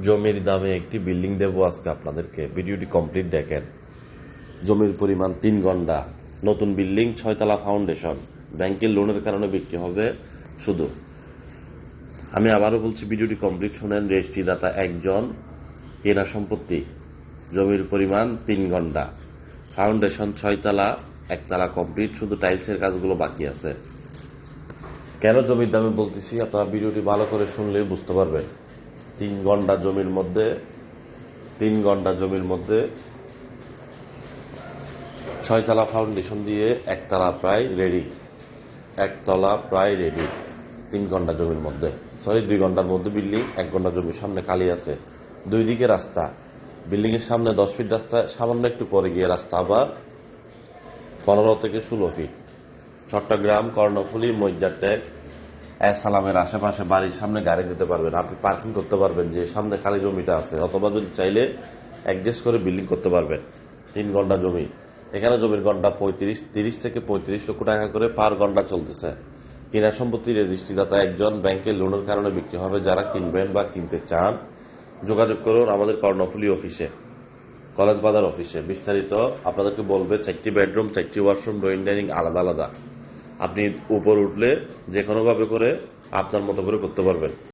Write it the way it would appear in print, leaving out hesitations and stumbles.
জমির দামে একটি বিল্ডিং দেবো আজকে আপনাদেরকে। ভিডিওটি কমপ্লিট দেখেন। জমির পরিমাণ 3 গন্ডা, নতুন বিল্ডিং, 6 তলা ফাউন্ডেশন, ব্যাংকের লোনের কারণে বিক্রি হবে শুধু। আমি আবারও বলছি, ভিডিওটি কমপ্লিট শুনেন। রেজিস্ট্রিদাতা একজন, কেনা সম্পত্তি, জমির পরিমাণ 3 গন্ডা, ফাউন্ডেশন 6 তলা, 1 তলা কমপ্লিট, শুধু টাইলসের কাজগুলো বাকি আছে। কেন জমির দামে বলতেছি, আপনারা ভিডিওটি ভালো করে শুনলে বুঝতে পারবেন। 3 গন্ডা জমির মধ্যে 6 তলা ফাউন্ডেশন দিয়ে 1 তলা প্রায় রেডি। 3 ঘন্টা জমির মধ্যে, 2 ঘন্টার মধ্যে বিল্ডিং। 1 ঘন্টা জমির সামনে খালি আছে, 2 দিকে রাস্তা। বিল্ডিং এর সামনে 10 ফিট রাস্তা, সামান্য একটু পরে গিয়ে রাস্তা আবার 15 থেকে 16 ফিট। চট্টগ্রাম কর্ণফুলী মজ্জারটেক সালামের আশেপাশে বাড়ির সামনে গাড়ি দিতে পারবেন, আপনি পার্কিং করতে পারবেন যে সামনে খালি জমিটা আছে, অথবা যদি চাইলে অ্যাডজাস্ট করে বিল্ডিং করতে পারবেন। 3 ঘন্টা জমি। এখানে জমির ঘন্টা 30 থেকে 35 লক্ষ টাকা করে পার ঘন্টা চলতেছে। কেনা সম্পত্তি রেজিস্ট্রিদাতা একজন, ব্যাংকের লোনের কারণে বিক্রি হবে। যারা কিনবেন বা কিনতে চান যোগাযোগ করুন আমাদের কর্ণফুলী অফিসে, কলেজ বাজার অফিসে। বিস্তারিত আপনাদেরকে বলবে। 4টি বেডরুম, 4টি ওয়াশরুম, ড্রয়িং ডাইনিং আলাদা আলাদা। আপনি উপর উঠলে যে কোনোভাবে করে আপনার মতো করে করতে পারবেন।